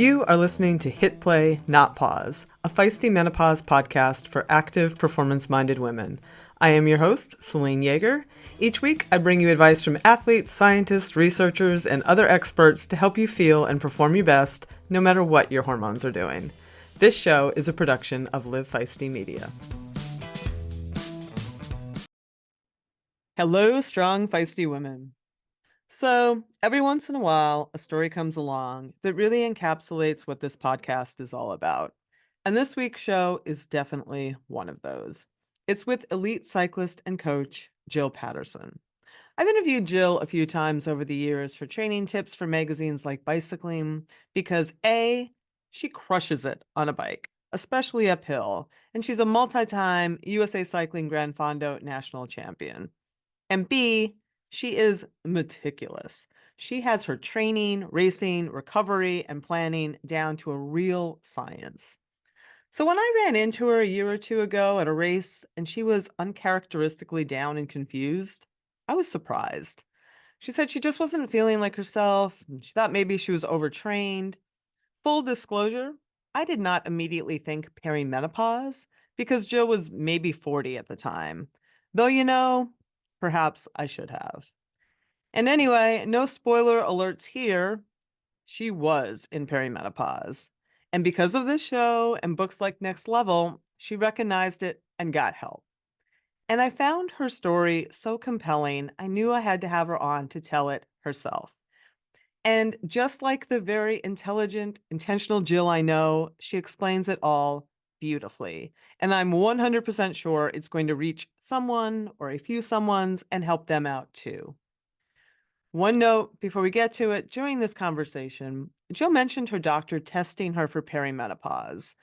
You are listening to Hit Play, Not Pause, a feisty menopause podcast for active, performance-minded women. I am your host, Celine Yeager. Each week, I bring you advice from athletes, scientists, researchers, and other experts to help you feel and perform your best, no matter what your hormones are doing. This show is a production of Live Feisty Media. Hello, strong, feisty women. So, every once in a while, a story comes along that really encapsulates what this podcast is all about. And this week's show is definitely one of those. It's with elite cyclist and coach Jill Patterson. I've interviewed Jill a few times over the years for training tips for magazines like Bicycling because A, she crushes it on a bike, especially uphill, and she's a multi-time USA Cycling Gran Fondo national champion. And B, she is meticulous. She has her training, racing, recovery, and planning down to a real science. So when I ran into her a year or two ago at a race and she was uncharacteristically down and confused, I was surprised. She said she just wasn't feeling like herself. And she thought maybe she was overtrained. Full disclosure, I did not immediately think perimenopause because Jill was maybe 40 at the time. Though, perhaps I should have. And anyway, no spoiler alerts here. She was in perimenopause. And because of this show and books like Next Level, she recognized it and got help. And I found her story so compelling, I knew I had to have her on to tell it herself. And just like the very intelligent, intentional Jill I know, she explains it all beautifully. And I'm 100% sure it's going to reach someone or a few someones and help them out too. One note before we get to it, during this conversation, Jill mentioned her doctor testing her for perimenopause.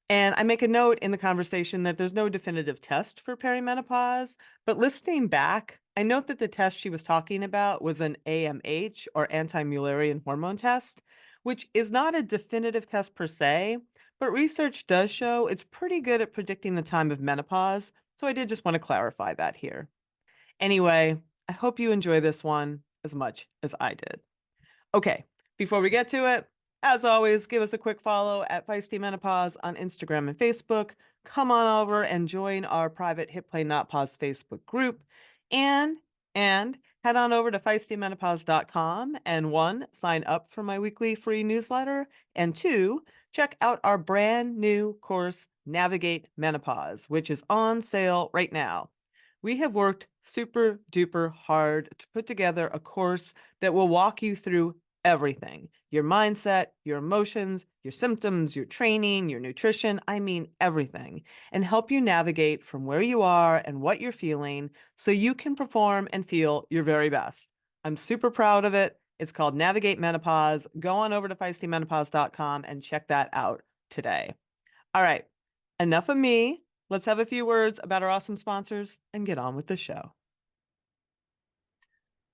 And I make a note in the conversation that there's no definitive test for perimenopause, but listening back, I note that the test she was talking about was an AMH or anti-Mullerian hormone test, which is not a definitive test per se, but research does show it's pretty good at predicting the time of menopause. So I did just want to clarify that here. Anyway, I hope you enjoy this one as much as I did. Okay, before we get to it, as always, give us a quick follow at Feisty Menopause on Instagram and Facebook. Come on over and join our private Hit Play Not Pause Facebook group. And head on over to feistymenopause.com and 1, sign up for my weekly free newsletter, and 2, check out our brand new course, Navigate Menopause, which is on sale right now. We have worked super duper hard to put together a course that will walk you through everything: your mindset, your emotions, your symptoms, your training, your nutrition. I mean, everything, and help you navigate from where you are and what you're feeling so you can perform and feel your very best. I'm super proud of it. It's called Navigate Menopause. Go on over to feistymenopause.com and check that out today. All right, enough of me. Let's have a few words about our awesome sponsors and get on with the show.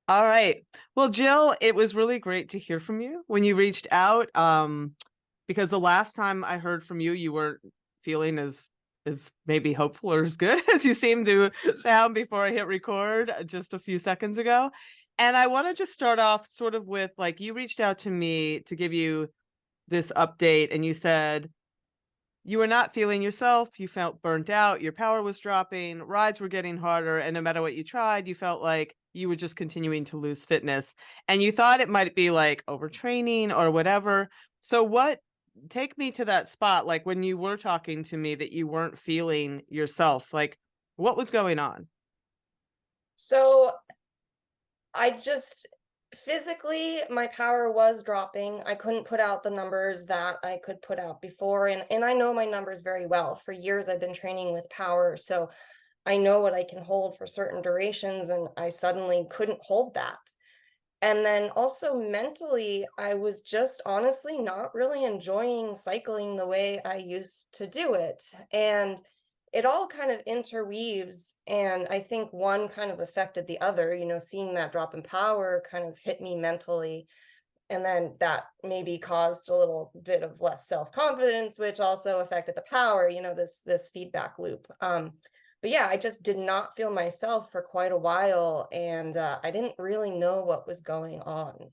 All right. Well, Jill, it was really great to hear from you when you reached out. Because the last time I heard from you, you weren't feeling as maybe hopeful or as good as you seemed to sound before I hit record just a few seconds ago. And I want to just start off sort of with, like, you reached out to me to give you this update, and you said you were not feeling yourself. You felt burnt out. Your power was dropping. Rides were getting harder. And no matter what you tried, you felt like you were just continuing to lose fitness. And you thought it might be like overtraining or whatever. So take me to that spot, like when you were talking to me that you weren't feeling yourself, like what was going on? So I just physically my power was dropping. I couldn't put out the numbers that I could put out before, and I know my numbers very well. For years I've been training with power, so I know what I can hold for certain durations, and I suddenly couldn't hold that. And then also mentally, I was just honestly not really enjoying cycling the way I used to do it. And it all kind of interweaves. And I think one kind of affected the other, seeing that drop in power kind of hit me mentally. And then that maybe caused a little bit of less self-confidence, which also affected the power, this feedback loop. But yeah, I just did not feel myself for quite a while, and I didn't really know what was going on.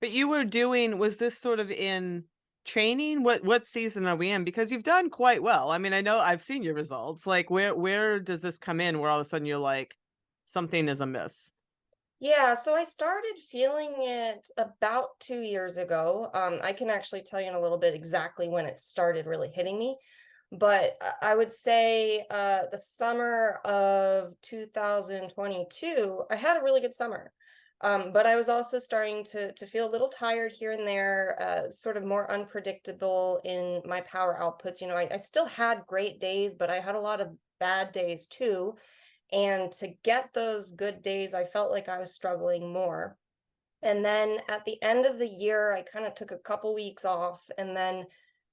But you were doing was this sort of in training? What season are we in? Because you've done quite well. I mean, I know I've seen your results. Like where does this come in where all of a sudden you're like something is amiss? Yeah, so I started feeling it about 2 years ago. I can actually tell you in a little bit exactly when it started really hitting me. But I would say the summer of 2022, I had a really good summer. But I was also starting to feel a little tired here and there, sort of more unpredictable in my power outputs. I still had great days, but I had a lot of bad days too. And to get those good days, I felt like I was struggling more. And then at the end of the year, I kind of took a couple weeks off. And then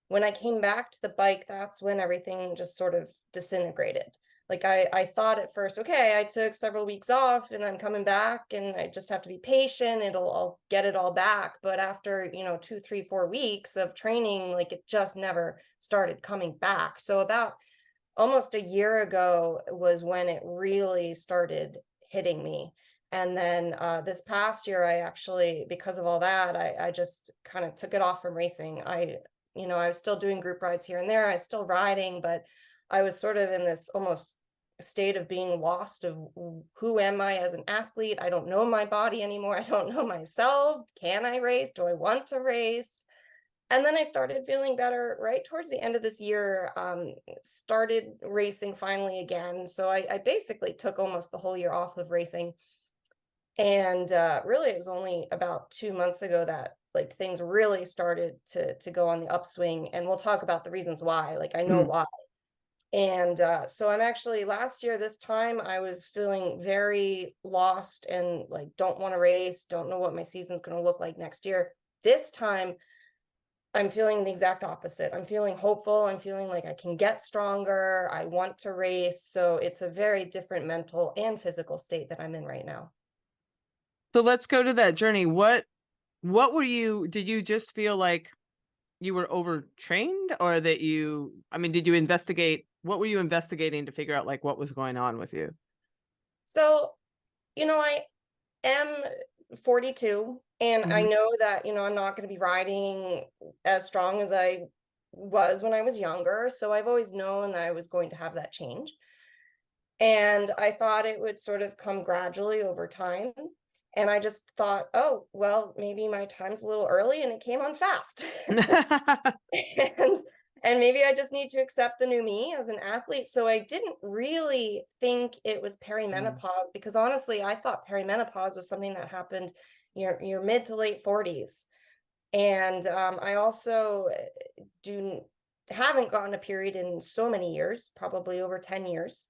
when I came back to the bike, that's when everything just sort of disintegrated. Like I thought at first, okay, I took several weeks off and I'm coming back and I just have to be patient. I'll get it all back. But after, 2, 3, 4 weeks of training, like it just never started coming back. So about almost a year ago was when it really started hitting me. And then this past year, I actually, because of all that, I just kind of took it off from racing. I was still doing group rides here and there. I was still riding, but I was sort of in this almost state of being lost of who am I as an athlete? I don't know my body anymore. I don't know myself. Can I race? Do I want to race? And then I started feeling better right towards the end of this year, started racing finally again. So I basically took almost the whole year off of racing. And really, it was only about 2 months ago that like things really started to go on the upswing. And we'll talk about the reasons why. Like I know Mm. why. And so I'm actually last year, this time, I was feeling very lost and like don't want to race, don't know what my season's going to look like next year. This time, I'm feeling the exact opposite. I'm feeling hopeful. I'm feeling like I can get stronger. I want to race. So it's a very different mental and physical state that I'm in right now. So let's go to that journey. What were you did you just feel like you were overtrained or that I mean, did you investigate what were you investigating to figure out like what was going on with you? So, I am 42 and I Mhm. know that, I'm not going to be riding as strong as I was when I was younger. So I've always known that I was going to have that change. And I thought it would sort of come gradually over time. And I just thought, oh, well, maybe my time's a little early and it came on fast. and and maybe I just need to accept the new me as an athlete. So I didn't really think it was Mm. perimenopause because honestly, I thought perimenopause was something that happened your mid to late 40s. And I also do haven't gotten a period in so many years, probably over 10 years,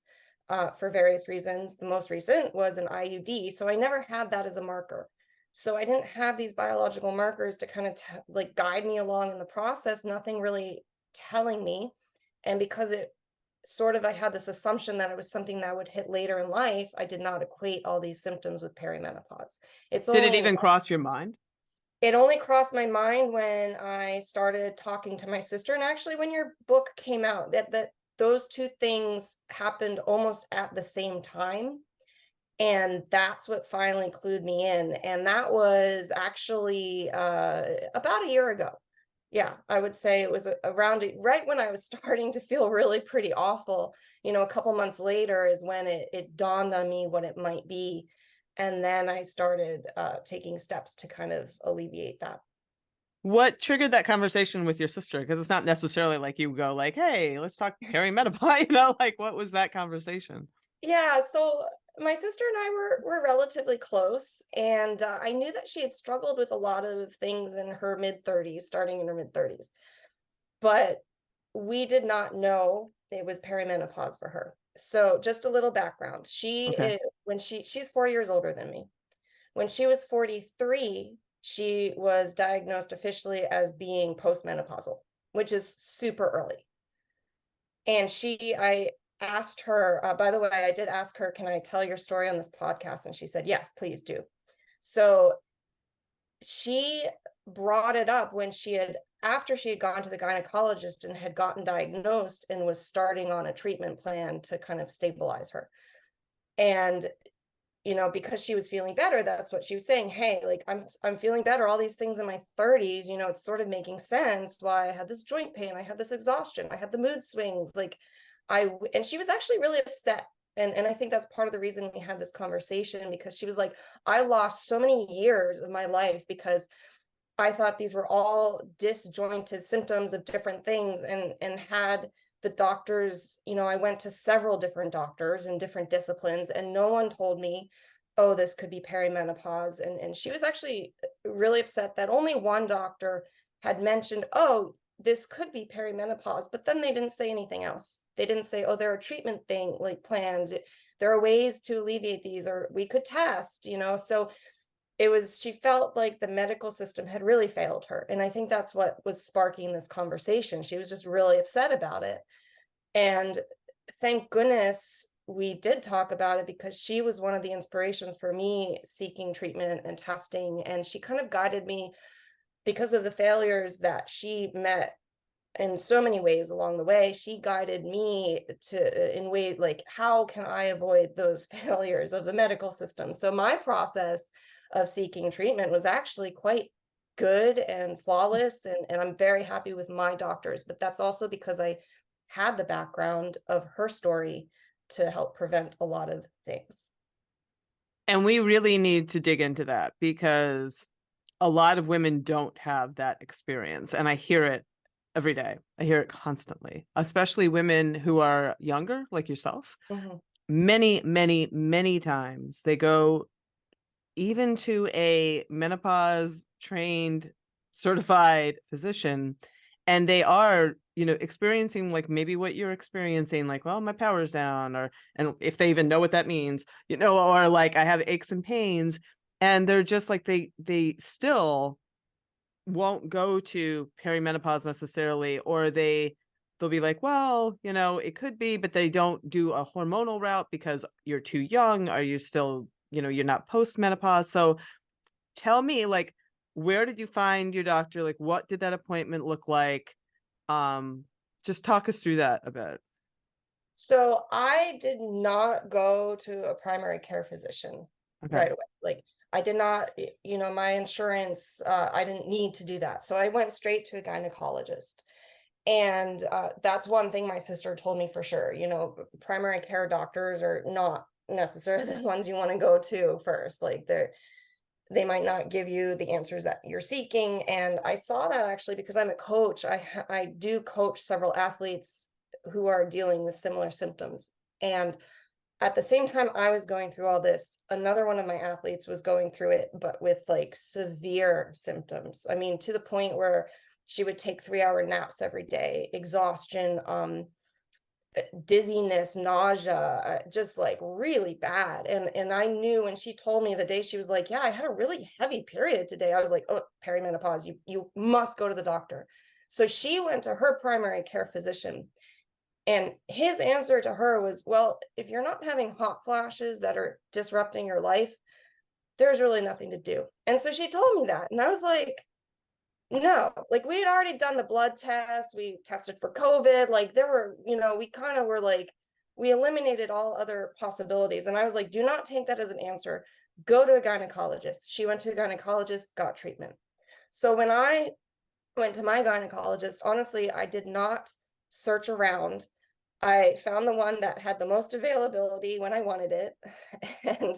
for various reasons. The most recent was an IUD, so I never had that as a marker. So I didn't have these biological markers to kind of like guide me along in the process, nothing really telling me. And because it sort of I had this assumption that it was something that would hit later in life, I did not equate all these symptoms with perimenopause. It's Did it only even cross your mind? it only crossed my mind when I started talking to my sister, and actually when your book came out, that those two things happened almost at the same time, and that's what finally clued me in, and that was actually, about a year ago. Yeah, I would say it was around right when I was starting to feel really pretty awful. A couple months later is when it dawned on me what it might be, and then I started, taking steps to kind of alleviate that. What triggered that conversation with your sister? Because it's not necessarily like you go like, "Hey, let's talk perimenopause," like what was that conversation? Yeah, so my sister and I were relatively close, and I knew that she had struggled with a lot of things in her mid 30s, starting in her mid 30s, but we did not know it was perimenopause for her. So just a little background. Okay. She's 4 years older than me. When she was 43, she was diagnosed officially as being postmenopausal, which is super early. And I asked her, by the way, I did ask her, can I tell your story on this podcast? And she said, yes, please do. So she brought it up after she had gone to the gynecologist and had gotten diagnosed and was starting on a treatment plan to kind of stabilize her. And because she was feeling better, that's what she was saying. Hey, like I'm feeling better. All these things in my 30s, it's sort of making sense why I had this joint pain, I had this exhaustion, I had the mood swings. And she was actually really upset. And I think that's part of the reason we had this conversation, because she was like, I lost so many years of my life because I thought these were all disjointed symptoms of different things, and had the doctors, I went to several different doctors in different disciplines, and no one told me, oh, this could be perimenopause. And she was actually really upset that only one doctor had mentioned, oh, this could be perimenopause, but then they didn't say anything else. They didn't say, oh, there are treatment plans. There are ways to alleviate these, or we could test. So she felt like the medical system had really failed her. And I think that's what was sparking this conversation. She was just really upset about it. And thank goodness we did talk about it, because she was one of the inspirations for me seeking treatment and testing. And she kind of guided me, because of the failures that she met in so many ways along the way. She guided me in ways like, how can I avoid those failures of the medical system? So my process of seeking treatment was actually quite good and flawless, and I'm very happy with my doctors. But that's also because I had the background of her story to help prevent a lot of things. And we really need to dig into that because a lot of women don't have that experience. And I hear it every day. I hear it constantly, especially women who are younger, like yourself. Mhm. Many, many, many times they go even to a menopause trained certified physician, and they are experiencing like maybe what you're experiencing, like, well, my power's down, or and if they even know what that means, or like I have aches and pains, and they're just like they still won't go to perimenopause necessarily, or they'll be like, well, it could be, but they don't do a hormonal route because you're too young, or you're still, you're not post menopause. So tell me, like, where did you find your doctor? Like, what did that appointment look like? Um, just talk us through that a bit. So I did not go to a primary care physician Okay. right away. Like, I did not, my insurance, I didn't need to do that. So I went straight to a gynecologist. And that's one thing my sister told me for sure. Primary care doctors are not necessarily the ones you want to go to first. Like, they might not give you the answers that you're seeking. And I saw that actually because I'm a coach. I do coach several athletes who are dealing with similar symptoms. And at the same time I was going through all this, another one of my athletes was going through it, but with like severe symptoms. I mean, to the point where she would take 3-hour naps every day, exhaustion, dizziness, nausea, just like really bad. And I knew when she told me the day she was like, yeah, I had a really heavy period today, I was like, oh, perimenopause, you must go to the doctor. So she went to her primary care physician, and his answer to her was, well, if you're not having hot flashes that are disrupting your life, there's really nothing to do. And so she told me that, and I was like, no, like we had already done the blood test, we tested for COVID, like there were, we kind of were like, we eliminated all other possibilities. And I was like, do not take that as an answer. Go to a gynecologist. She went to a gynecologist, got treatment. So when I went to my gynecologist, honestly, I did not search around. I found the one that had the most availability when I wanted it, and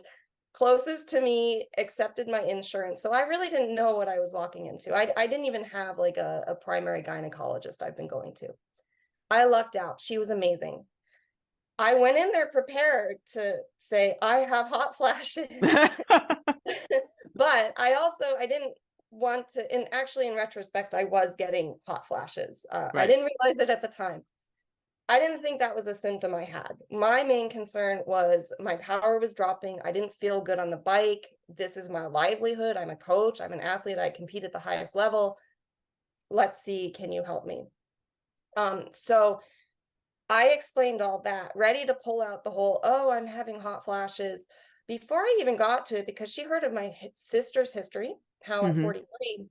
closest to me, accepted my insurance. So I really didn't know what I was walking into. I didn't even have like a primary gynecologist I've been going to. I lucked out. She was amazing. I went in there prepared to say, I have hot flashes. But I didn't want to, and actually in retrospect, I was getting hot flashes. I Right. didn't realize it at the time. I didn't think that was a symptom I had. My main concern was my power was dropping. I didn't feel good on the bike. This is my livelihood. I'm a coach. I'm an athlete. I compete at the highest level. Let's see, can you help me? So I explained all that, ready to pull out the whole, oh, I'm having hot flashes, before I even got to it, because she heard of my sister's history, how at Hmm. 43,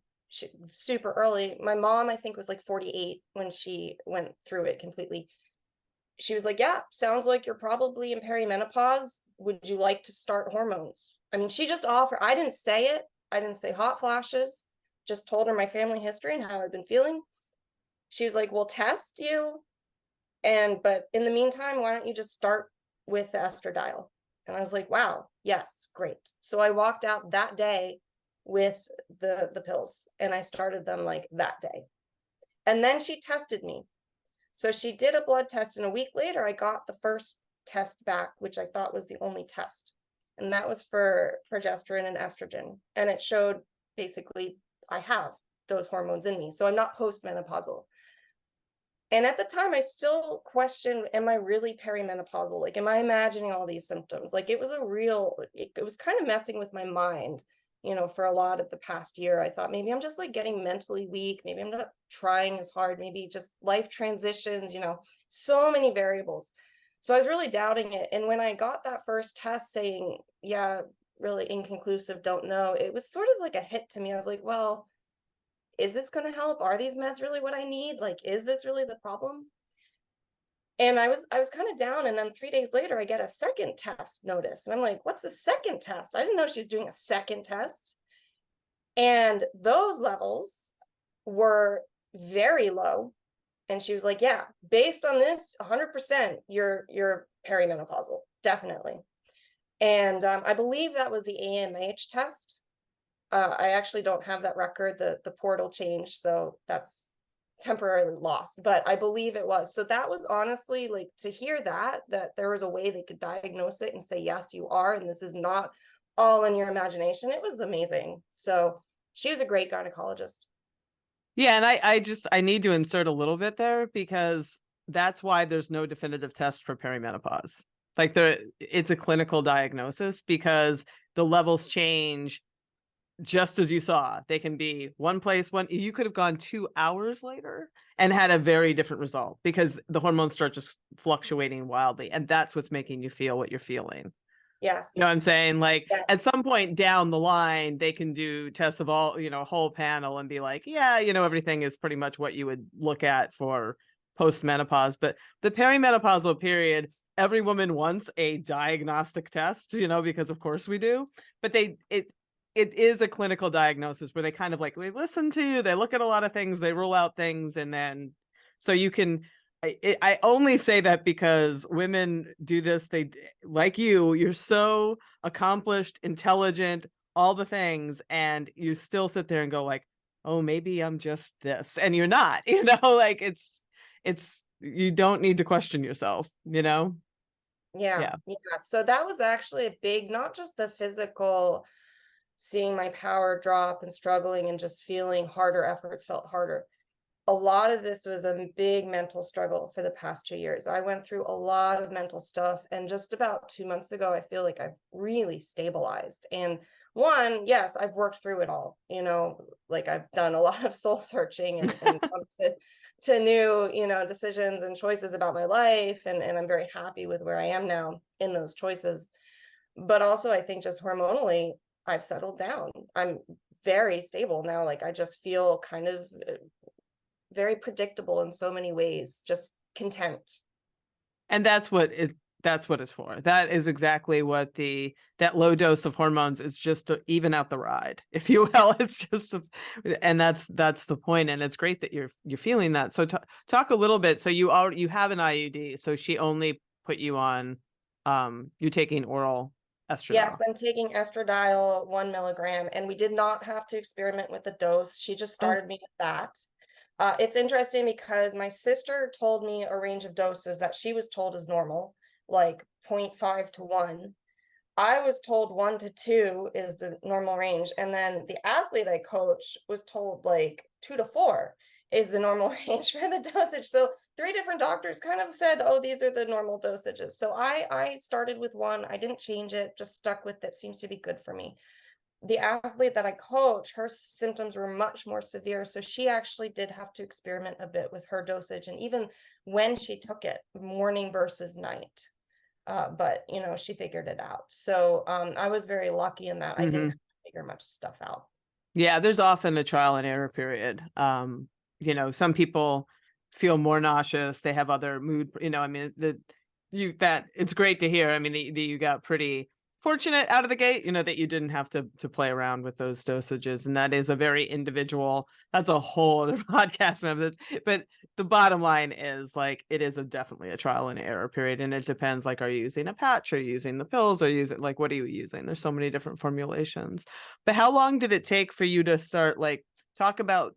super early. My mom, I think, was like 48 when she went through it completely. she was like, yeah, sounds like you're probably in perimenopause. Would you like to start hormones? I mean, she just offered, I didn't say it. I didn't say hot flashes, just told her my family history and how I've been feeling. She was like, we'll test you. But in the meantime, why don't you just start with the estradiol? And I was like, wow, yes, great. So I walked out that day with the pills and I started them like that day. And then she tested me. So she did a blood test, and a week later, I got the first test back, which I thought was the only test. And that was for progesterone and estrogen. And it showed basically I have those hormones in me. So I'm not postmenopausal. And at the time, I still questioned, am I really perimenopausal? Like, am I imagining all these symptoms? Like, it was a real, it was kind of messing with my mind, for a lot of the past year. I thought maybe I'm just like getting mentally weak. Maybe I'm not trying as hard. Maybe just life transitions, so many variables. So I was really doubting it. And when I got that first test saying, yeah, really inconclusive, don't know, it was sort of like a hit to me. I was like, well, is this going to help? Are these meds really what I need? Like, is this really the problem? And I was kind of down. And then 3 days later, I get a second test notice. And I'm like, what's the second test? I didn't know she was doing a second test. And those levels were very low. And she was like, yeah, based on this, 100%, you're perimenopausal, definitely. And I believe that was the AMH test. I actually don't have that record. The portal changed, so that's temporarily lost. But I believe it was. So that was honestly like to hear that there was a way they could diagnose it and say, yes, you are, and this is not all in your imagination. It was amazing. So she was a great gynecologist. Yeah, and I need to insert a little bit there because that's why there's no definitive test for perimenopause. Like it's a clinical diagnosis because the levels change just as you saw. They can be one place, you could have gone 2 hours later and had a very different result because the hormones start just fluctuating wildly. And that's what's making you feel what you're feeling. You know what Yes. I'm saying? Like at Yes. some point down the line, they can do tests of all, a whole panel and be like, yeah, everything is pretty much what you would look at for post-menopause. But the perimenopausal period, every woman wants a diagnostic test, because of course we do. But it is a clinical diagnosis where they kind of like, they listen to you, they look at a lot of things, they rule out things, and then so you can I only say that because women do this. They like you're so accomplished, intelligent, all the things, and you still sit there and go like, oh, maybe I'm just this, and you're not, like it's you don't need to question yourself. Yeah. Yeah. Yeah. So that was actually a big, not just the physical, seeing my power drop and struggling and just feeling harder efforts felt harder. A lot of this was a big mental struggle for the past 2 years. I went through a lot of mental stuff, and just about 2 months ago, I feel like I've really stabilized. And one, yes, I've worked through it all, like I've done a lot of soul searching and come to new, decisions and choices about my life. And I'm very happy with where I am now in those choices. But also, I think just hormonally, I've settled down. I'm very stable now. Like I just feel kind of very predictable in so many ways, just content. And that's what it's for. That is exactly what that low dose of hormones is, just to even out the ride, if you will. It's just and that's the point. And it's great that you're feeling that. So talk a little bit. So you have an IUD. So she only put you on you're taking oral estradiol. Yes, I'm taking estradiol 1 milligram, and we did not have to experiment with the dose. She just Oh, started me with that. It's interesting because my sister told me a range of doses that she was told is normal, like 0.5 to 1. I was told 1 to 2 is the normal range. And then the athlete I coach was told like 2 to 4 is the normal range for the dosage. So three different doctors kind of said, oh, these are the normal dosages. So I started with 1. I didn't change it, just stuck with it. Seems to be good for me. The athlete that I coach, her symptoms were much more severe. So she actually did have to experiment a bit with her dosage. And even when she took it, morning versus night. But she figured it out. So I was very lucky in that I didn't mm-hmm. have to figure much stuff out. Yeah, there's often a trial and error period. Some people feel more nauseous. They have other mood, I mean, that it's great to hear. I mean, that you got pretty fortunate out of the gate, that you didn't have to play around with those dosages. And that is a very individual, that's a whole other podcast member. But the bottom line is like, it is definitely a trial and error period. And it depends, like, are you using a patch? Are you using the pills? Are you using, like, what are you using? There's so many different formulations. But how long did it take for you to start, like, talk about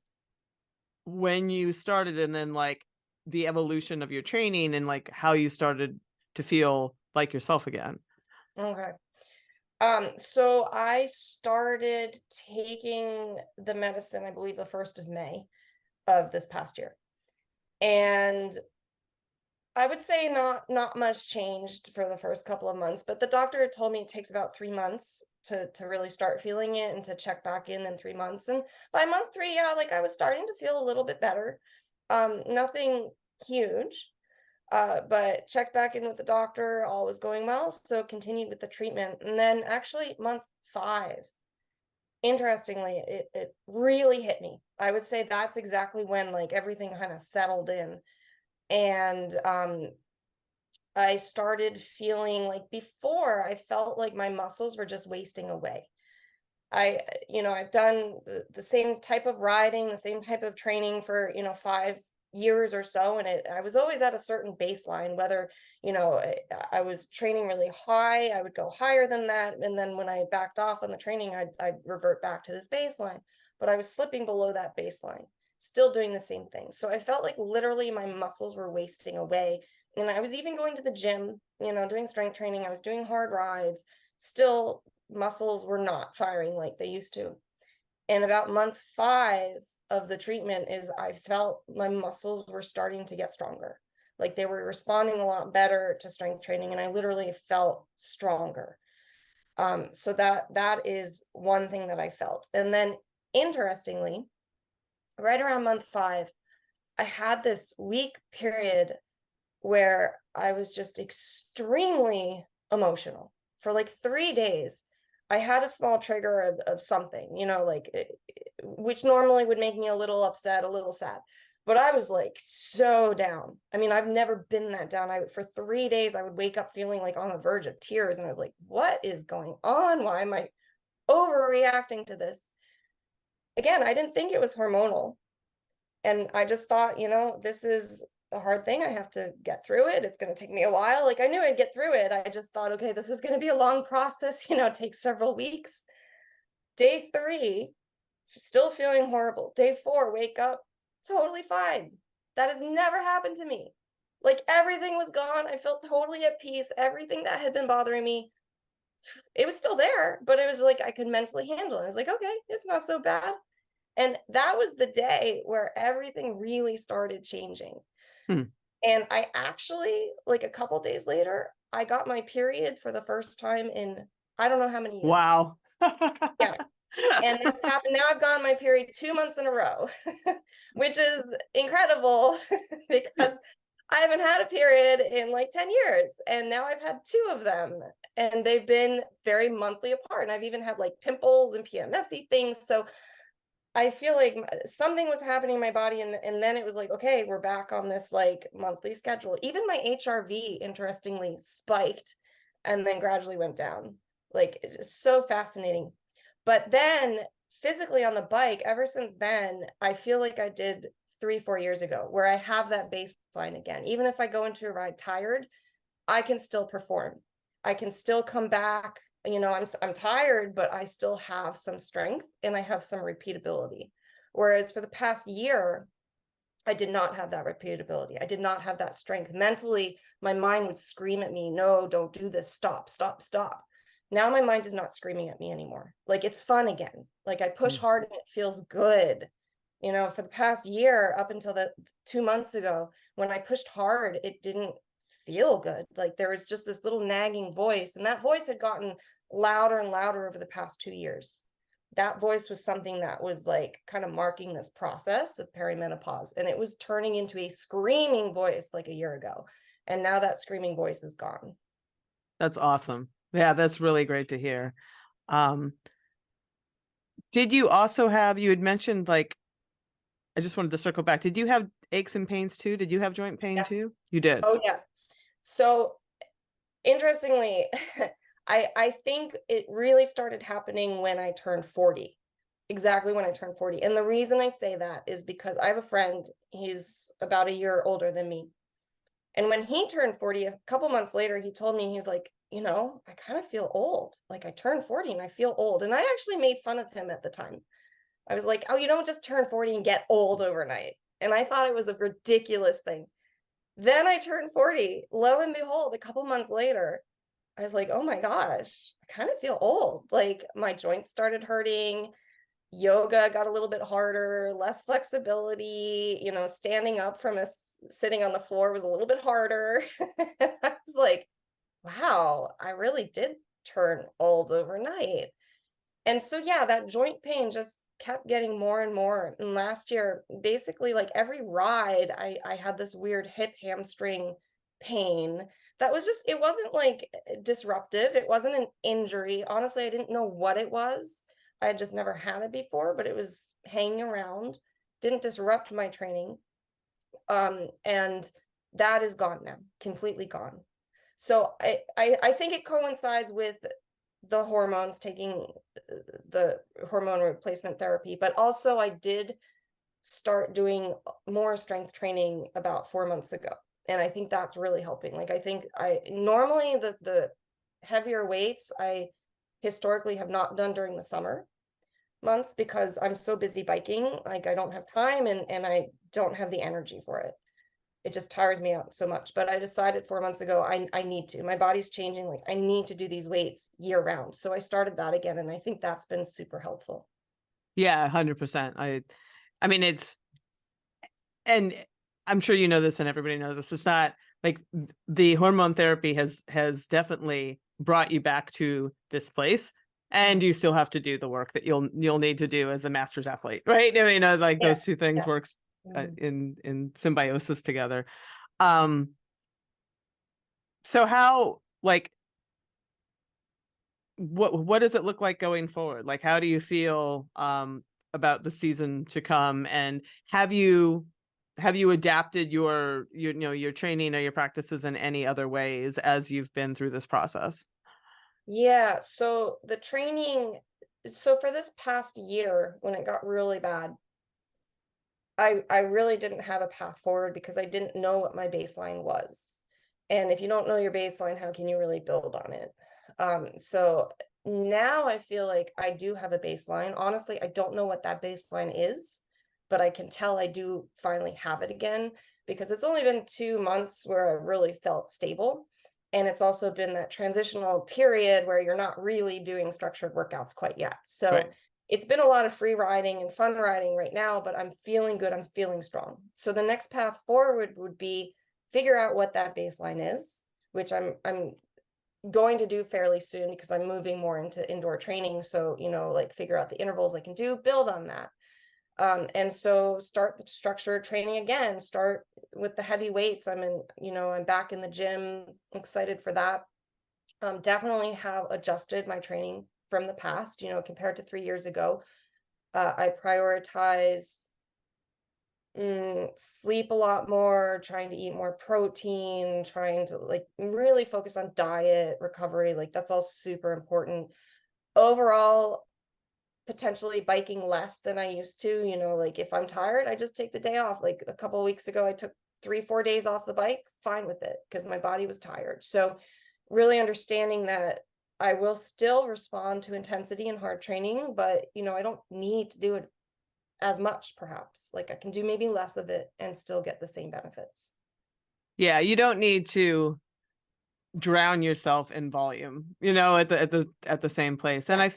when you started, and then like the evolution of your training, and like how you started to feel like yourself again? Okay. So I started taking the medicine, I believe the 1st of May of this past year. And I would say not much changed for the first couple of months, but the doctor had told me it takes about 3 months to really start feeling it and to check back in 3 months. And by month 3, yeah, like I was starting to feel a little bit better. Nothing huge. But checked back in with the doctor, all was going well, so continued with the treatment. And then actually month 5, interestingly, it really hit me. I would say that's exactly when like everything kind of settled in. And I started feeling like before I felt like my muscles were just wasting away. I've done the same type of riding, the same type of training for, 5 years or so. And I was always at a certain baseline, whether, I was training really high, I would go higher than that. And then when I backed off on the training, I'd revert back to this baseline, but I was slipping below that baseline, still doing the same thing. So I felt like literally my muscles were wasting away. And I was even going to the gym, doing strength training. I was doing hard rides, still muscles were not firing like they used to. And about month 5 of the treatment is I felt my muscles were starting to get stronger. Like they were responding a lot better to strength training, and I literally felt stronger. So that is one thing that I felt. And then interestingly, right around month 5, I had this week period where I was just extremely emotional for like 3 days. I had a small trigger of something, which normally would make me a little upset, a little sad. But I was like so down. I mean, I've never been that down. For 3 days, I would wake up feeling like on the verge of tears. And I was like, what is going on? Why am I overreacting to this? Again, I didn't think it was hormonal. And I just thought, this is a hard thing. I have to get through it. It's going to take me a while. Like I knew I'd get through it. I just thought, okay, this is going to be a long process, it takes several weeks. Day 3, still feeling horrible. Day 4, wake up, totally fine. That has never happened to me. Like everything was gone. I felt totally at peace. Everything that had been bothering me, it was still there, but it was like I could mentally handle it. I was like, okay, it's not so bad. And that was the day where everything really started changing. Hmm. And I actually, like a couple days later, I got my period for the first time in I don't know how many years. Wow. Yeah. And that's happened. Now I've gone my period 2 months in a row, which is incredible because I haven't had a period in like 10 years. And now I've had 2 of them. And they've been very monthly apart. And I've even had like pimples and PMSy things. So I feel like something was happening in my body, and then it was like, okay, we're back on this like monthly schedule. Even my HRV, interestingly, spiked and then gradually went down. Like it's just so fascinating. But then physically on the bike, ever since then, I feel like I did 3-4 years ago, where I have that baseline again. Even if I go into a ride tired, I can still perform. I can still come back. I'm tired, but I still have some strength and I have some repeatability. Whereas for the past year, I did not have that repeatability. I did not have that strength. Mentally, my mind would scream at me, no, don't do this. Stop, stop, stop. Now my mind is not screaming at me anymore. Like it's fun again. Like I push hard and it feels good. For the past year, up until 2 months ago, when I pushed hard, it didn't feel good. Like there was just this little nagging voice, and that voice had gotten louder and louder over the past 2 years. That voice was something that was like kind of marking this process of perimenopause, and it was turning into a screaming voice like a year ago. And now that screaming voice is gone. That's awesome. Yeah, that's really great to hear. Um, did you also have, you had mentioned like, I just wanted to circle back. Did you have aches and pains too? Did you have joint pain Yes. too? You did. Oh, yeah. So interestingly, I think it really started happening when I turned 40. Exactly when I turned 40. And the reason I say that is because I have a friend, he's about a year older than me. And when he turned 40, a couple months later, he told me, he was like, I kind of feel old. Like I turned 40 and I feel old. And I actually made fun of him at the time. I was like, oh, you don't just turn 40 and get old overnight. And I thought it was a ridiculous thing. Then I turned 40. Lo and behold, a couple months later, I was like, oh my gosh, I kind of feel old. Like my joints started hurting. Yoga got a little bit harder, less flexibility, standing up from sitting on the floor was a little bit harder. I was like, wow, I really did turn old overnight. And so, yeah, that joint pain just kept getting more and more. And last year, basically, like every ride, I had this weird hip hamstring pain that was just, it wasn't like disruptive. It wasn't an injury. Honestly, I didn't know what it was. I had just never had it before, but it was hanging around, didn't disrupt my training. And that is gone now, completely gone. So I think it coincides with the hormones, taking the hormone replacement therapy, but also I did start doing more strength training about 4 months ago. And I think that's really helping. Like I think I normally the heavier weights I historically have not done during the summer months because I'm so busy biking. Like I don't have time and I don't have the energy for it. It just tires me out so much. But I decided 4 months ago, I need to. My body's changing. Like I need to do these weights year round. So I started that again. And I think that's been super helpful. Yeah, 100%. I mean, and I'm sure you know this and everybody knows this. It's not like the hormone therapy has definitely brought you back to this place. And you still have to do the work that you'll need to do as a master's athlete, right? I mean, like Yes. those two things Yes. works Mhm. in symbiosis together. Um, so how like what does it look like going forward? Like how do you feel about the season to come, and have you adapted your training or your practices in any other ways as you've been through this process? Yeah. So the training, so for this past year, when it got really bad, I really didn't have a path forward because I didn't know what my baseline was. And if you don't know your baseline, how can you really build on it? So now I feel like I do have a baseline. Honestly, I don't know what that baseline is, but I can tell I do finally have it again because it's only been 2 months where I really felt stable. And it's also been that transitional period where you're not really doing structured workouts quite yet. So Right. it's been a lot of free riding and fun riding right now, but I'm feeling good. I'm feeling strong. So the next path forward would be figure out what that baseline is, which I'm going to do fairly soon because I'm moving more into indoor training. So, like figure out the intervals I can do, build on that. And so start the structured training again, start with the heavy weights. I'm back in the gym, excited for that. Definitely have adjusted my training from the past, compared to 3 years ago. I prioritize sleep a lot more, trying to eat more protein, trying to like really focus on diet, recovery. Like that's all super important. Overall, potentially biking less than I used to, like if I'm tired, I just take the day off. Like a couple of weeks ago, I took 3, 4 days off the bike, fine with it because my body was tired. So really understanding that I will still respond to intensity and hard training, but I don't need to do it as much, perhaps. Like I can do maybe less of it and still get the same benefits. Yeah, you don't need to drown yourself in volume, at the same place. And Yeah. I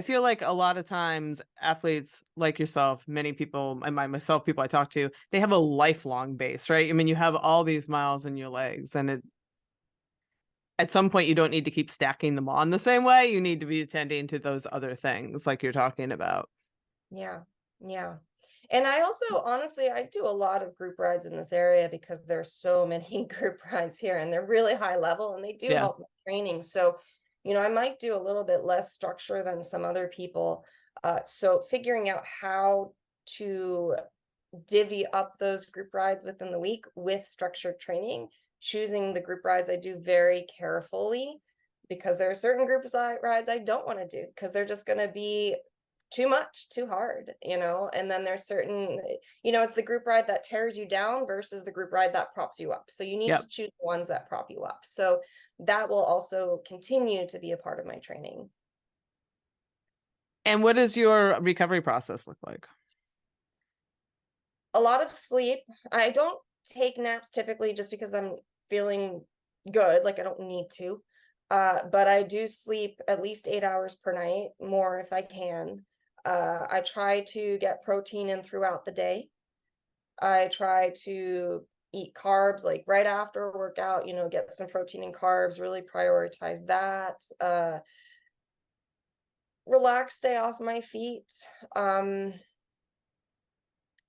feel like a lot of times athletes like yourself, many people, and myself, people I talk to, they have a lifelong base, right? I mean, you have all these miles in your legs, and at some point you don't need to keep stacking them on the same way. You need to be attending to those other things like you're talking about. Yeah. Yeah. And I also, honestly, I do a lot of group rides in this area because there's so many group rides here and they're really high level and they do Yeah. help my training. So, I might do a little bit less structure than some other people. So figuring out how to divvy up those group rides within the week with structured training. Choosing the group rides I do very carefully, because there are certain rides I don't want to do because they're just going to be too much, too hard, and then there's certain, it's the group ride that tears you down versus the group ride that props you up. So you need Yep. to choose the ones that prop you up. So that will also continue to be a part of my training. And what does your recovery process look like? A lot of sleep. I don't take naps typically just because I'm feeling good, like I don't need to. But I do sleep at least 8 hours per night, more if I can. I try to get protein in throughout the day. I try to eat carbs like right after a workout, get some protein and carbs, really prioritize that. Relax, stay off my feet.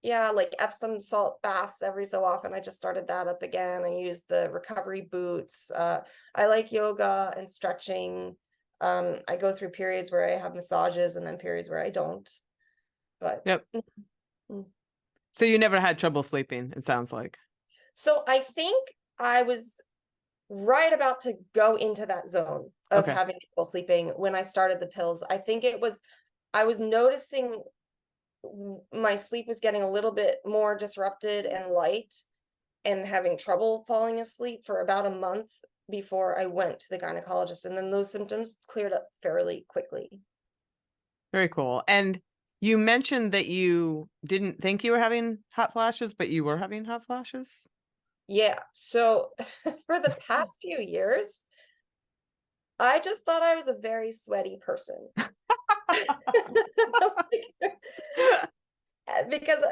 Yeah, like Epsom salt baths every so often. I just started that up again. I use the recovery boots. I like yoga and stretching. I go through periods where I have massages and then periods where I don't. But Yep. mm. So you never had trouble sleeping, it sounds like. So I think I was right about to go into that zone of Okay. having trouble sleeping when I started the pills. I was noticing my sleep was getting a little bit more disrupted and light, and having trouble falling asleep for about a month before I went to the gynecologist. And then those symptoms cleared up fairly quickly. Very cool. And you mentioned that you didn't think you were having hot flashes, but you were having hot flashes. Yeah. So for the past few years, I just thought I was a very sweaty person. Because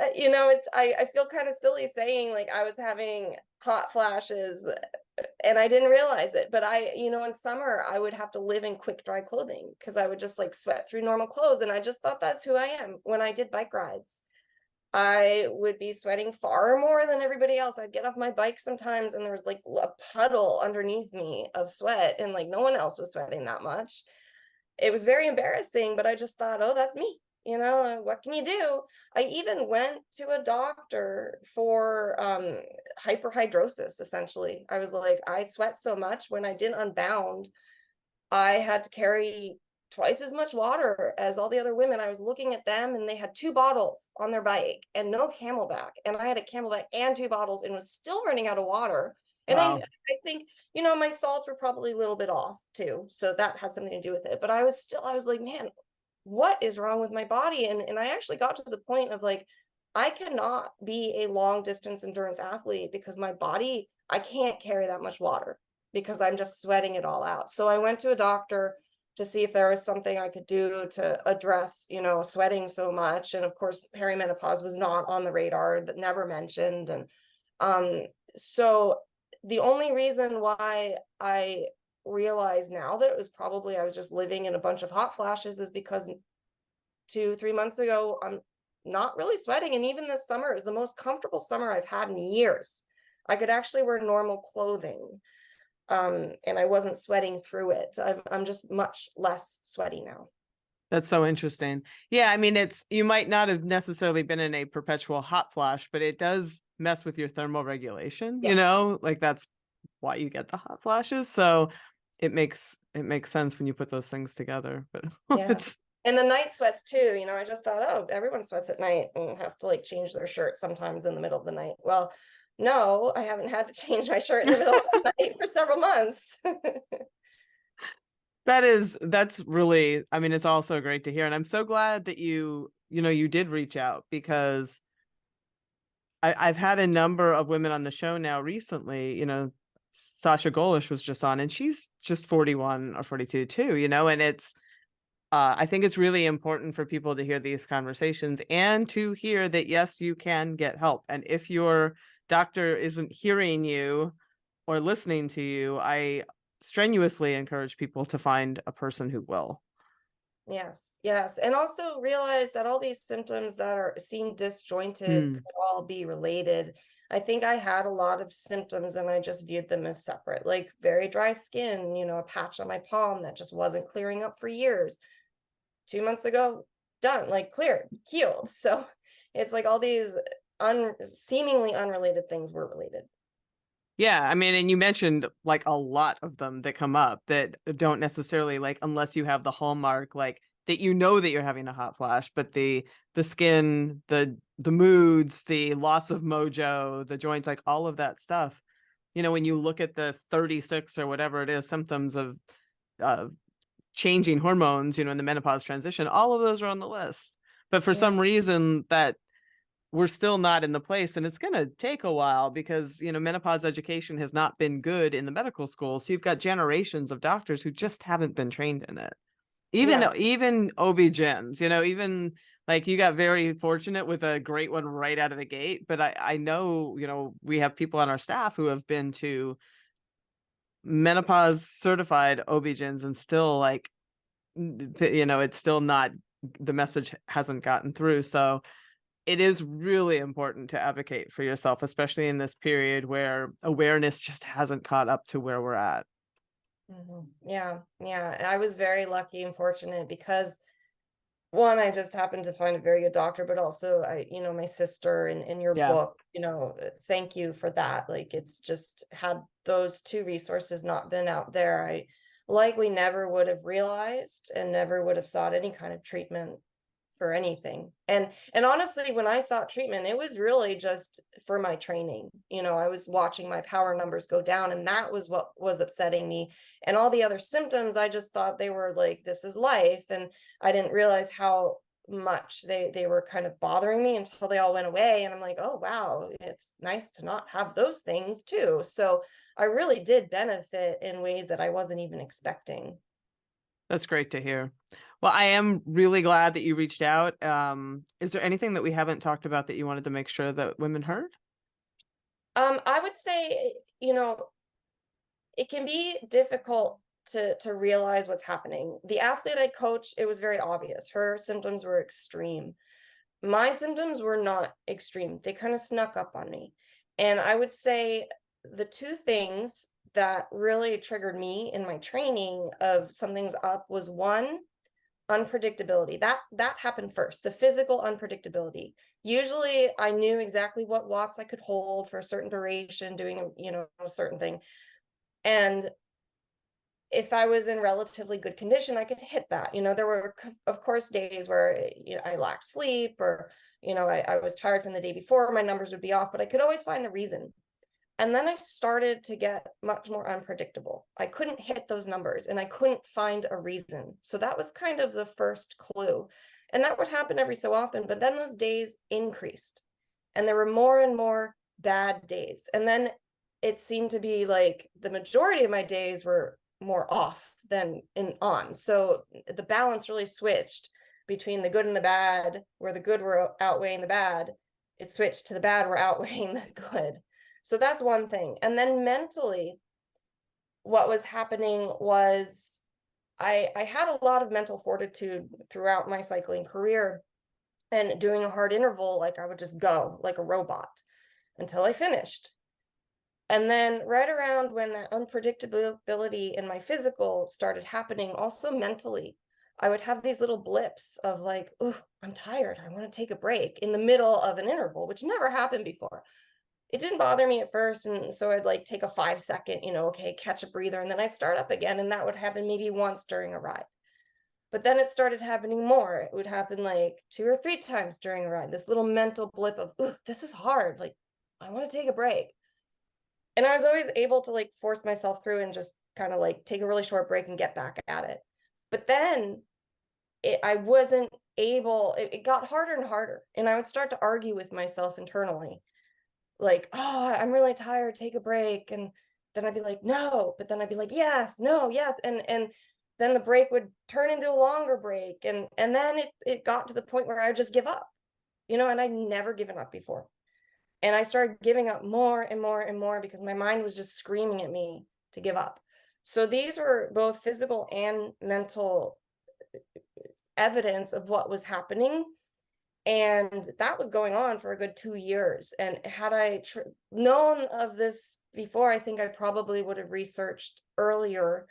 I feel kind of silly saying like I was having hot flashes, and I didn't realize it. But in summer I would have to live in quick dry clothing because I would just like sweat through normal clothes, and I just thought that's who I am. When I did bike rides, I would be sweating far more than everybody else. I'd get off my bike sometimes and there was like a puddle underneath me of sweat, and like no one else was sweating that much. It was very embarrassing, but I just thought, oh, that's me. What can you do? I even went to a doctor for hyperhidrosis, essentially. I was like, I sweat so much. When I didn't unbound, I had to carry twice as much water as all the other women. I was looking at them and they had 2 bottles on their bike and no Camelback. And I had a Camelback and 2 bottles and was still running out of water. And I Wow. think, my salts were probably a little bit off too. So that had something to do with it. But I was like, man, what is wrong with my body? And I actually got to the point of like, I cannot be a long distance endurance athlete because my body, I can't carry that much water because I'm just sweating it all out. So I went to a doctor to see if there was something I could do to address, sweating so much. And of course, perimenopause was not on the radar, that never mentioned. And so the only reason why I realize now that it was probably I was just living in a bunch of hot flashes is because 2-3 months ago I'm not really sweating, and even this summer is the most comfortable summer I've had in years. I could actually wear normal clothing, and I wasn't sweating through it. I'm just much less sweaty now. That's so interesting. Yeah, I mean, you might not have necessarily been in a perpetual hot flash, but it does mess with your thermal regulation, Yes. like that's why you get the hot flashes. So it makes sense when you put those things together. But Yeah. it's And the night sweats too. I just thought, oh, everyone sweats at night and has to like change their shirt sometimes in the middle of the night. Well, no, I haven't had to change my shirt in the middle of the night for several months. that's really, I mean, it's also great to hear. And I'm so glad that you did reach out, because I've had a number of women on the show now recently. Sasha Golish was just on, and she's just 41 or 42 too, and I think it's really important for people to hear these conversations and to hear that, yes, you can get help. And if your doctor isn't hearing you or listening to you, I strenuously encourage people to find a person who will. Yes, yes. And also realize that all these symptoms that seem disjointed Hmm. could all be related. I think I had a lot of symptoms and I just viewed them as separate, like very dry skin, a patch on my palm that just wasn't clearing up for years. 2 months ago, done, like cleared, healed. So, It's like all these seemingly unrelated things were related. Yeah, I mean, and you mentioned like a lot of them that come up that don't necessarily like unless you have the hallmark like that you know that you're having a hot flash, but the skin, the moods, the loss of mojo, the joints, like all of that stuff. You know, when you look at the 36 or whatever it is symptoms of uh changing hormones, you know, in the menopause transition, all of those are on the list. But for Yeah. some reason that we're still not in the place, and it's going to take a while because, you know, menopause education has not been good in the medical school, so you've got generations of doctors who just haven't been trained in it. even Yeah. even ob-gyns, you know, even like you got very fortunate with a great one right out of the gate, but I know, you know, we have people on our staff who have been to menopause certified ob-gyns and still like you know, it's still not, the message hasn't gotten through. So it is really important to advocate for yourself, especially in this period where awareness just hasn't caught up to where we're at. Yeah. Yeah. I was very lucky and fortunate because one, I just happened to find a very good doctor, but also my sister in your Yeah, book, thank you for that. Like it's just had those two resources not been out there, I likely never would have realized and never would have sought any kind of treatment for anything. And honestly, when I sought treatment, it was really just for my training. I was watching my power numbers go down, and that was what was upsetting me. And all the other symptoms, I just thought they were like, this is life. And I didn't realize how much they were kind of bothering me until they all went away. And I'm like, oh wow, it's nice to not have those things too. So I really did benefit in ways that I wasn't even expecting. that's great to hear. Well, I am really glad that you reached out. Is there anything that we haven't talked about that you wanted to make sure that women heard? I would say, it can be difficult to realize what's happening. The athlete I coach, it was very obvious. Her symptoms were extreme. My symptoms were not extreme. They kind of snuck up on me. And I would say the two things that really triggered me in my training of something's up was one, unpredictability. That happened first. The physical unpredictability. Usually I knew exactly what watts I could hold for a certain duration doing a certain thing. And if I was in relatively good condition, I could hit that. There were, of course, days where I lacked sleep, or I was tired from the day before. My numbers would be off, but I could always find a reason. And then I started to get much more unpredictable. I couldn't hit those numbers, and I couldn't find a reason. So that was kind of the first clue. And that would happen every so often. But then those days increased, and there were more and more bad days. And then it seemed to be like the majority of my days were more off than on. So the balance really switched between the good and the bad, where the good were outweighing the bad. It switched to the bad were outweighing the good. So that's one thing. And then mentally, what was happening was I had a lot of mental fortitude throughout my cycling career, and doing a hard interval, like I would just go like a robot until I finished. And then right around when that unpredictability in my physical started happening, also mentally, I would have these little blips of like, oh, I'm tired. I want to take a break in the middle of an interval, which never happened before. It didn't bother me at first. And so I'd like take a 5 second, okay, catch a breather. And then I'd start up again. And that would happen maybe once during a ride. But then it started happening more. It would happen like 2 or 3 times during a ride. This little mental blip of, oh, this is hard. Like, I want to take a break. And I was always able to like force myself through and just kind of like take a really short break and get back at it. But then I wasn't able, it got harder and harder. And I would start to argue with myself internally, like, oh, I'm really tired, take a break. And then I'd be like, no, but then I'd be like, yes, no, yes. And then the break would turn into a longer break. And then it got to the point where I would just give up, and I'd never given up before. And I started giving up more and more and more because my mind was just screaming at me to give up. So these were both physical and mental evidence of what was happening. And that was going on for a good 2 years. And had I known of this before, I think I probably would have researched earlier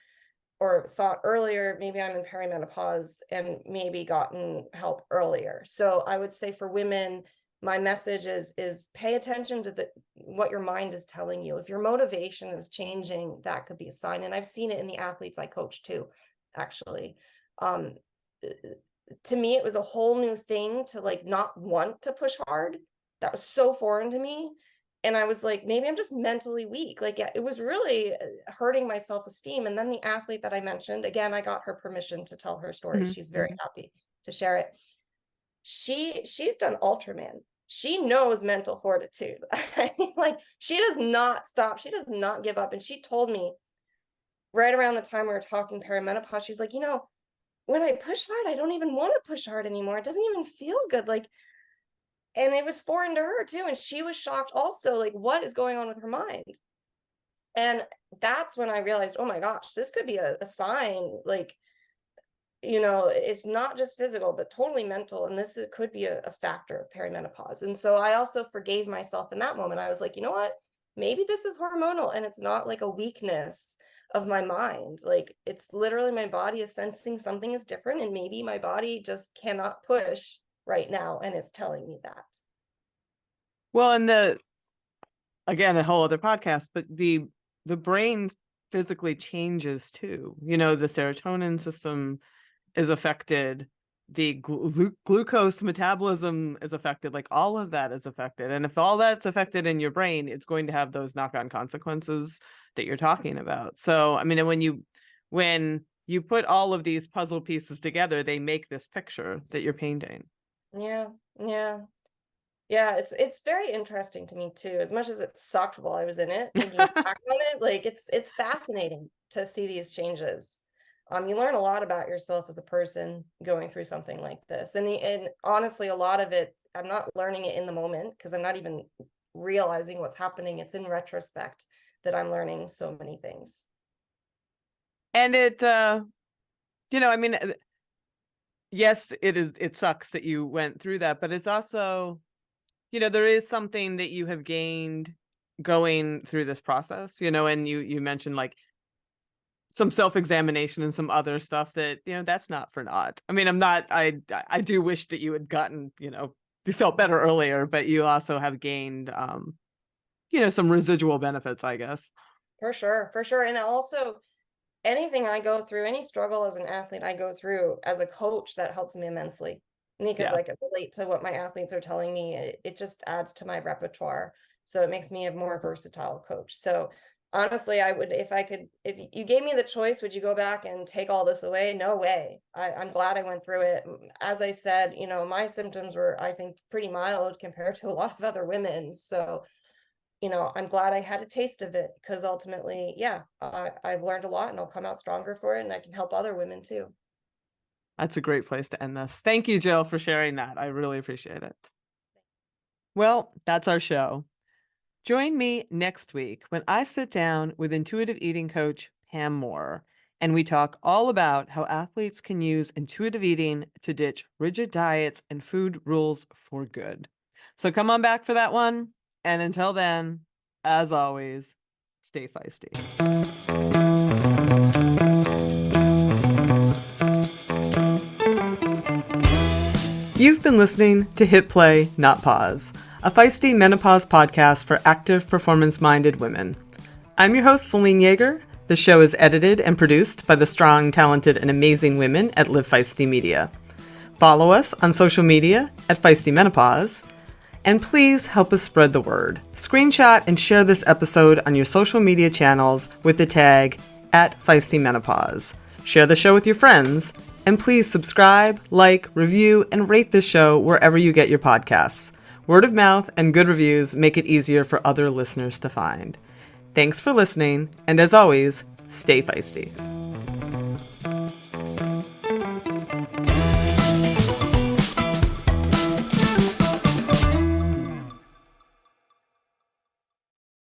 or thought earlier, maybe I'm in perimenopause, and maybe gotten help earlier. So I would say for women, my message is pay attention to what your mind is telling you. If your motivation is changing, that could be a sign. And I've seen it in the athletes I coach too, actually. Um, to me, it was a whole new thing to like not want to push hard. That was so foreign to me. And I was like, maybe I'm just mentally weak. Like, it was really hurting my self-esteem. And then the athlete that I mentioned, again, I got her permission to tell her story. Mhm, She's very mhm. happy to share it. She's done Ultraman. She knows mental fortitude. I mean, like, she does not stop. She does not give up. And she told me right around the time we were talking perimenopause, she's like, when I push hard, I don't even want to push hard anymore. It doesn't even feel good. Like, and it was foreign to her too. And she was shocked also, like, what is going on with her mind? And that's when I realized, oh my gosh, this could be a sign. Like, it's not just physical, but totally mental. And could be a factor of perimenopause. And so I also forgave myself in that moment. I was like, you know what? Maybe this is hormonal and it's not like a weakness of my mind. Like, it's literally my body is sensing something is different, and maybe my body just cannot push right now. And it's telling me that. Well, and again, a whole other podcast, but the brain physically changes too. The serotonin system is affected, the glucose metabolism is affected, like all of that is affected. And if all that's affected in your brain, it's going to have those knock-on consequences that you're talking about. So, I mean, and when you put all of these puzzle pieces together, they make this picture that you're painting. Yeah. Yeah. Yeah, it's very interesting to me too. As much as it sucked while I was in it, thinking back on it, like, it's fascinating to see these changes. You learn a lot about yourself as a person going through something like this. And honestly, a lot of it, I'm not learning it in the moment because I'm not even realizing what's happening. It's in retrospect that I'm learning so many things. And I mean, yes, it sucks that you went through that, but it's also, there is something that you have gained going through this process, and you mentioned like some self-examination and some other stuff that, that's not for naught. I mean, I do wish that you had gotten, you felt better earlier, but you also have gained, some residual benefits, I guess. For sure, for sure. And also, anything I go through, any struggle as an athlete I go through as a coach, that helps me immensely. Because Yeah. like, I relate to what my athletes are telling me. It just adds to my repertoire. So it makes me a more versatile coach. So honestly, I would, if you gave me the choice, would you go back and take all this away? No way. I'm glad I went through it. As I said, my symptoms were, I think, pretty mild compared to a lot of other women. So I'm glad I had a taste of it, because ultimately, yeah, I've learned a lot and I'll come out stronger for it, and I can help other women too. That's a great place to end this. Thank you, Jill, for sharing that. I really appreciate it. Well, that's our show. Join me next week when I sit down with intuitive eating coach Pam Moore, and we talk all about how athletes can use intuitive eating to ditch rigid diets and food rules for good. So come on back for that one. And until then, as always, stay feisty. You've been listening to Hit Play, Not Pause, a feisty menopause podcast for active, performance-minded women. I'm your host, Celine Yeager. The show is edited and produced by the strong, talented, and amazing women at Live Feisty Media. Follow us on social media at Feisty Menopause, and please help us spread the word. Screenshot and share this episode on your social media channels with the tag @FeistyMenopause. Share the show with your friends, and please subscribe, like, review, and rate this show wherever you get your podcasts. Word of mouth and good reviews make it easier for other listeners to find. Thanks for listening, and as always, stay feisty.